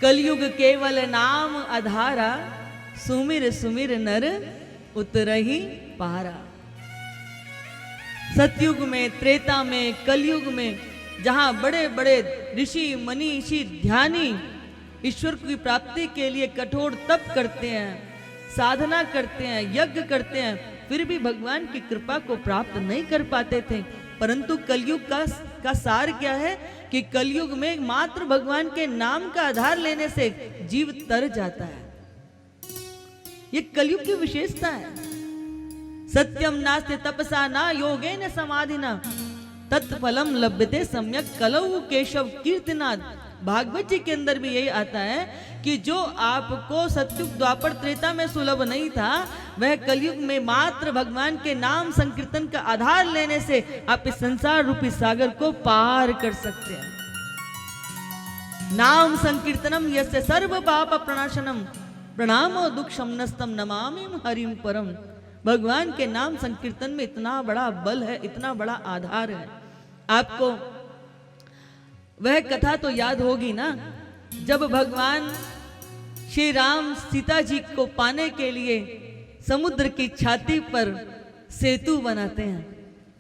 कलयुग केवल नाम आधारा, सुमिर सुमिर नर उतरहि पारा। सतयुग में, त्रेता में, कलयुग में जहां बड़े बड़े ऋषि मनीषी ध्यानी ईश्वर की प्राप्ति के लिए कठोर तप करते हैं, साधना करते हैं, यज्ञ करते हैं, फिर भी भगवान की कृपा को प्राप्त नहीं कर पाते थे। परंतु कलयुग का सार क्या है कि कलयुग में मात्र भगवान के नाम का आधार लेने से जीव तर जाता है। ये कलयुग की विशेषता है। सत्यम नास्ति तपसा ना योगेन समाधिना तत्फलम लभ्यते सम्यक कलौ केशव कीर्तनाद। भागवत जी के अंदर भी यही आता है कि जो आपको सतयुग द्वापर त्रेता में सुलभ नहीं था, वह कलयुग में मात्र भगवान के नाम संकीर्तन का आधार लेने से आप इस संसार रूपी सागर को पार कर सकते हैं। नाम संकीर्तनम यस्य सर्व पाप प्रणाशनम प्रणामो दुख शमनस्तम नमामि हरिम परम। भगवान के नाम संकीर्तन में इतना बड़ा बल है, इतना बड़ा आधार है। आपको वह कथा तो याद होगी ना, जब भगवान श्री राम सीता जी को पाने के लिए समुद्र की छाती पर सेतु बनाते हैं,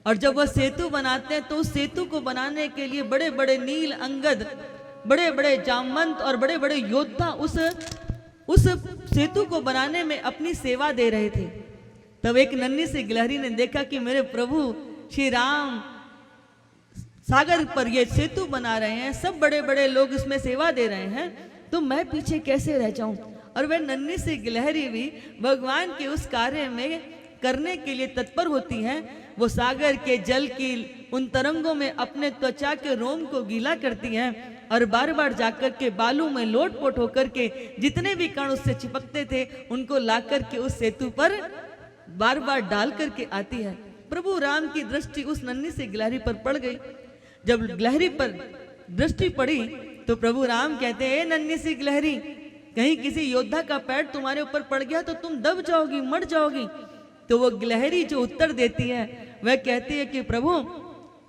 और जब वह सेतु बनाते हैं तो उस सेतु को बनाने के लिए बड़े बड़े नील अंगद, बड़े बड़े जामवंत और बड़े बड़े योद्धा उस सेतु को बनाने में अपनी सेवा दे रहे थे। तब एक नन्ही सी गिलहरी ने देखा कि मेरे प्रभु श्री राम सागर पर ये सेतु बना रहे हैं, सब बड़े बड़े लोग इसमें सेवा दे रहे हैं, तो मैं पीछे कैसे रह जाऊं। और वह नन्ही सी गिलहरी भी भगवान के उस कार्य में करने के लिए तत्पर होती हैं। वो सागर के जल की उन तरंगों में अपने त्वचा के रोम को गीला करती हैं और बार बार जाकर के बालू में लोटपोट होकर के जितने भी कण उससे चिपकते थे उनको लाकर के उस सेतु पर बार बार डाल करके आती है। प्रभु राम की दृष्टि उस नन्ही सी गिलहरी पर पड़ गई। जब गिलहरी पर दृष्टि पड़ी तो प्रभु राम कहते हैं, नन्ही सी गिलहरी, कहीं किसी योद्धा का पैर तुम्हारे ऊपर पड़ गया तो तुम दब जाओगी, मर जाओगी। तो वो गिलहरी जो उत्तर देती है वह कहती है कि प्रभु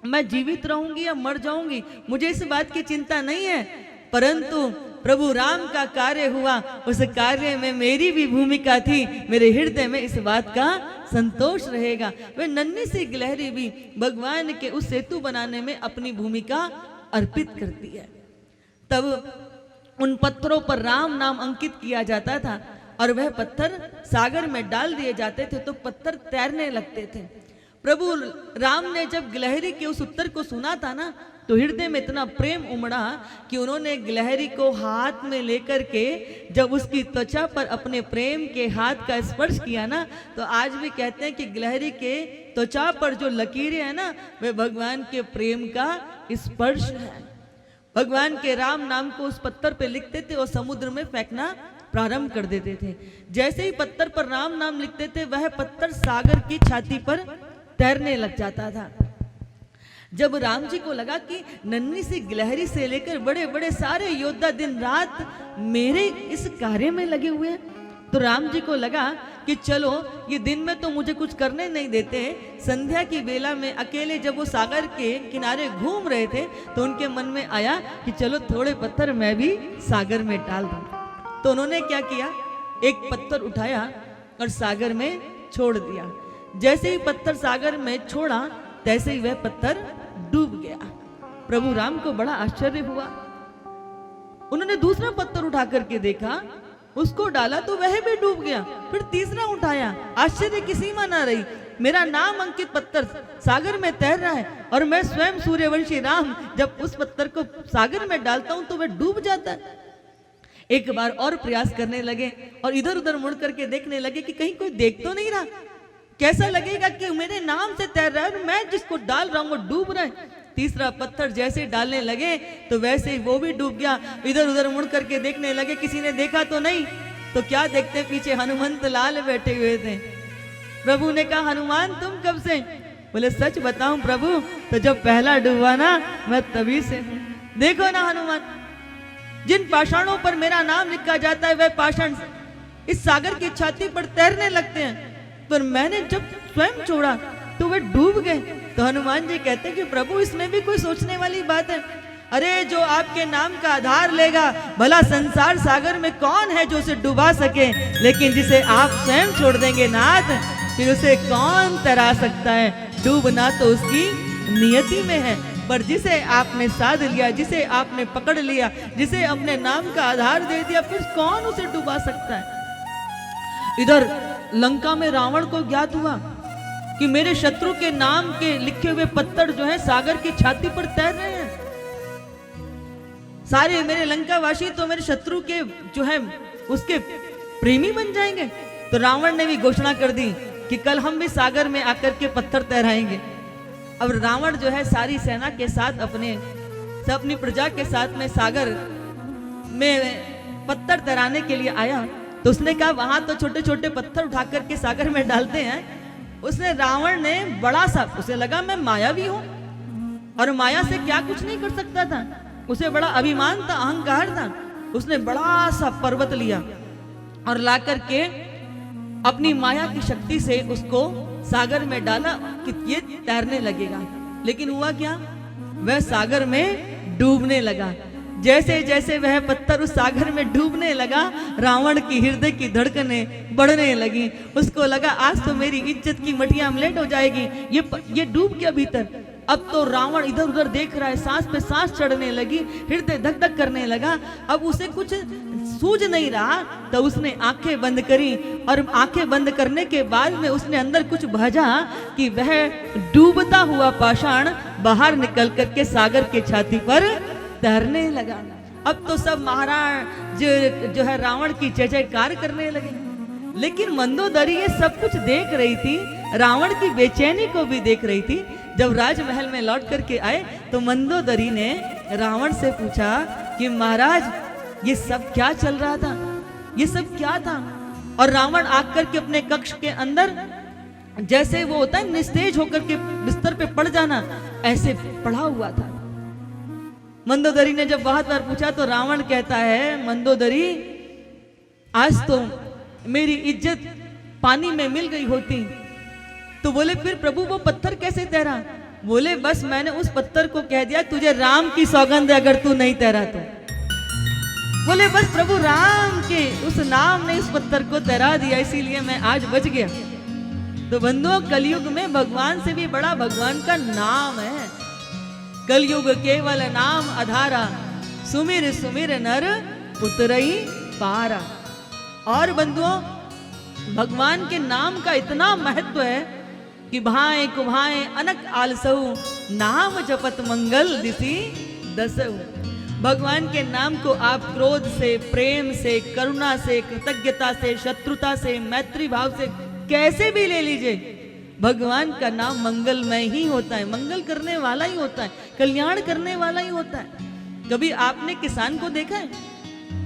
मैं जीवित रहूंगी या मर जाऊंगी, मुझे इस बात की चिंता नहीं है, परंतु प्रभु राम का कार्य हुआ, उस कार्य में मेरी भी भूमिका थी, मेरे हृदय में इस बात का संतोष रहेगा। वह नन्ही सी गिलहरी भी भगवान के उस सेतु बनाने में अपनी भूमिका अर्पित करती है। तब उन पत्थरों पर राम नाम अंकित किया जाता था और वह पत्थर सागर में डाल दिए जाते थे तो पत्थर तैरने लगते थे। प्रभु राम ने जब गिलहरी के उस उत्तर को सुना था ना, तो हृदय में इतना प्रेम उमड़ा कि उन्होंने गिलहरी को हाथ में लेकर के जब उसकी त्वचा पर अपने प्रेम के हाथ का स्पर्श किया ना, तो आज भी कहते हैं कि गिलहरी के त्वचा पर जो लकीरें हैं ना, वे भगवान के प्रेम का स्पर्श है। भगवान के राम नाम को उस पत्थर पे लिखते थे और समुद्र में फेंकना प्रारंभ कर देते थे। जैसे ही पत्थर पर राम नाम लिखते थे वह पत्थर सागर की छाती पर तैरने लग जाता था। जब राम जी को लगा कि नन्ही सी गिलहरी से लेकर बड़े बड़े सारे योद्धा दिन रात मेरे इस कार्य में लगे हुए हैं, तो राम जी को लगा कि चलो ये दिन में तो मुझे कुछ करने नहीं देते, संध्या की बेला में अकेले जब वो सागर के किनारे घूम रहे थे तो उनके मन में आया कि चलो थोड़े पत्थर मैं भी सागर में डाल दूं। तो उन्होंने क्या किया, एक पत्थर उठाया और सागर में छोड़ दिया। जैसे ही पत्थर सागर में छोड़ा तैसे ही वह पत्थर डूब गया। प्रभु राम को बड़ा आश्चर्य हुआ। उन्होंने दूसरा पत्थर उठा करके देखा, उसको डाला तो वह भी डूब गया। फिर तीसरा उठाया, आश्चर्य की सीमा ना रही, मेरा नाम अंकित पत्थर सागर में तैर रहा है और मैं स्वयं सूर्यवंशी राम जब उस पत्थर को सागर में डालता हूं तो वह डूब जाता है। एक बार और प्रयास करने लगे और इधर उधर मुड़ करके देखने लगे कि कहीं कोई देख तो नहीं रहा, कैसा लगेगा कि मेरे नाम से तैर रहा है और मैं जिसको डाल रहा हूं वो डूब रहा है। तीसरा पत्थर जैसे डालने लगे तो वैसे ही वो भी डूब गया। इधर उधर मुड़ करके देखने लगे, किसी ने देखा तो नहीं, तो क्या देखते, पीछे हनुमंत लाल बैठे हुए थे। प्रभु ने कहा, हनुमान तुम कब से? बोले सच बताऊं प्रभु, तो जब पहला डूबा ना मैं तभी से हूं। देखो ना हनुमान, जिन पाषाणों पर मेरा नाम लिखा जाता है वह पाषाण इस सागर की छाती पर तैरने लगते हैं, पर मैंने जब स्वयं छोड़ा तो वे डूब गए। तो हनुमान जी कहते हैं कि प्रभु इसमें भी कोई सोचने वाली बात है। अरे जो आपके नाम का आधार लेगा, भला संसार सागर में कौन है जो उसे डुबा सके, लेकिन जिसे आप स्वयं छोड़ देंगे नाथ, फिर उसे कौन तरा सकता है। डूबना तो उसकी नियति में है, पर जिसे आपने साध लिया, जिसे आपने पकड़ लिया, जिसे अपने नाम का आधार दे दिया, फिर कौन उसे डुबा सकता है। इधर लंका में रावण को ज्ञात हुआ कि मेरे शत्रु के नाम के लिखे हुए पत्थर जो है सागर की छाती पर तैर रहे हैं। सारे मेरे लंकावासी तो मेरे शत्रु के जो है उसके प्रेमी बन जाएंगे। तो रावण ने भी घोषणा कर दी कि कल हम भी सागर में आकर के पत्थर तैराएंगे। अब रावण जो है सारी सेना के साथ अपनी प्रजा के साथ में सागर में पत्थर तैराने के लिए आया। तो उसने कहा वहां तो छोटे छोटे पत्थर उठा करके सागर में डालते हैं। उसने रावण ने बड़ा सा, उसे लगा मैं मायावी हूं और माया से क्या कुछ नहीं कर सकता था, उसे बड़ा अभिमान था, अहंकार था। उसने बड़ा सा पर्वत लिया और ला करके अपनी माया की शक्ति से उसको सागर में डाला कि ये तैरने लगेगा। लेकिन हुआ क्या, वह सागर में डूबने लगा। जैसे जैसे वह पत्थर उस सागर में डूबने लगा, रावण की हृदय की धड़कनें बढ़ने लगी। उसको लगा आज तो मेरी इज्जत की मटिया अमलेट हो जाएगी, ये डूब गया भीतर। अब तो रावण इधर उधर देख रहा है, सांस पे सांस चढ़ने लगी, हृदय धक धक करने लगा। अब उसे कुछ सूझ नहीं रहा, तो उसने आंखें बंद करी और आंखें बंद करने के बाद में उसने अंदर कुछ भजा कि वह डूबता हुआ पाषाण बाहर निकल करके सागर के छाती पर तैरने लगा। अब तो सब महाराज जो है रावण की जय जयकार करने लगे। लेकिन मंदोदरी ये सब कुछ देख रही थी, रावण की बेचैनी को भी देख रही थी। जब राजमहल में लौट करके आए तो मंदोदरी ने रावण से पूछा कि महाराज ये सब क्या चल रहा था, ये सब क्या था। और रावण आकर के अपने कक्ष के अंदर जैसे वो होता है निस्तेज होकर के बिस्तर पे पड़ जाना, ऐसे पड़ा हुआ था। मंदोदरी ने जब बहुत बार पूछा तो रावण कहता है मंदोदरी आज तो मेरी इज्जत पानी में मिल गई होती। तो बोले फिर प्रभु वो पत्थर कैसे तैरा। बोले बस मैंने उस पत्थर को कह दिया तुझे राम की सौगंध है अगर तू नहीं तैरा तो। बोले बस प्रभु राम के उस नाम ने इस पत्थर को तैरा दिया, इसीलिए मैं आज बच गया। तो बंधुओं कलयुग में भगवान से भी बड़ा भगवान का नाम है। कलयुग केवल नाम आधारा, सुमिर सुमिर नर उतरई पारा। और बंधुओं भगवान के नाम का इतना महत्व है कि भाए कुभाए अनक आलसऊ, नाम जपत मंगल दिसी दसऊ। भगवान के नाम को आप क्रोध से, प्रेम से, करुणा से, कृतज्ञता से, शत्रुता से, मैत्री भाव से कैसे भी ले लीजिए, भगवान का नाम मंगलमय ही होता है, मंगल करने वाला ही होता है, कल्याण करने वाला ही होता है। कभी आपने किसान को देखा है?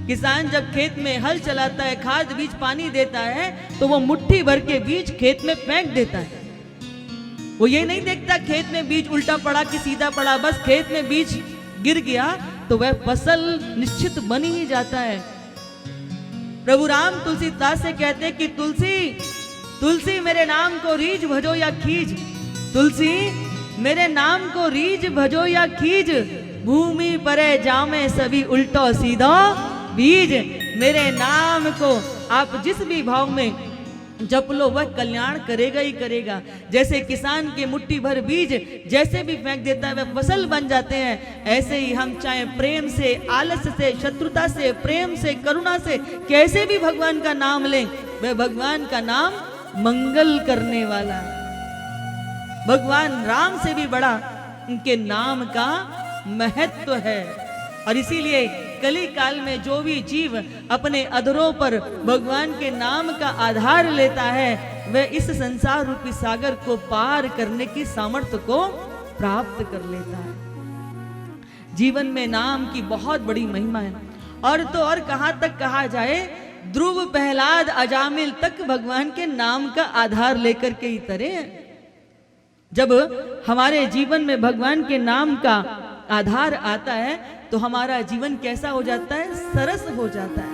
किसान जब खेत में हल चलाता है, खाद बीज पानी देता है, तो वो मुट्ठी भर के बीज खेत में फेंक देता है। वो ये नहीं देखता खेत में बीज उल्टा पड़ा कि सीधा पड़ा, बस खेत में बीज गिर गया तो वह फसल निश्चित बन ही जाता है। प्रभु राम तुलसीदास से कहते कि तुलसी तुलसी मेरे नाम को रीझ भजो या खींच, तुलसी मेरे नाम को रीझ भजो या खींच, भूमि परे जामे सभी उल्टो सीधो बीज। मेरे नाम को आप जिस भी भाव में जप लो वह कल्याण करेगा ही करेगा। जैसे किसान के मुट्ठी भर बीज जैसे भी फेंक देता है वह फसल बन जाते हैं, ऐसे ही हम चाहे प्रेम से, आलस्य से, शत्रुता से, प्रेम से, करुणा से कैसे भी भगवान का नाम लें, वह भगवान का नाम मंगल करने वाला है। भगवान राम से भी बड़ा उनके नाम का महत्व है। और इसीलिए कली काल में जो भी जीव अपने अधरों पर भगवान के नाम का आधार लेता है वह इस संसार रूपी सागर को पार करने की सामर्थ्य को प्राप्त कर लेता है। जीवन में नाम की बहुत बड़ी महिमा है। और तो और कहां तक कहा जाए, ध्रुव प्रहलाद अजामिल तक भगवान के नाम का आधार लेकर के ही तरे। जब हमारे जीवन में भगवान के नाम का आधार आता है तो हमारा जीवन कैसा हो जाता है, सरस हो जाता है।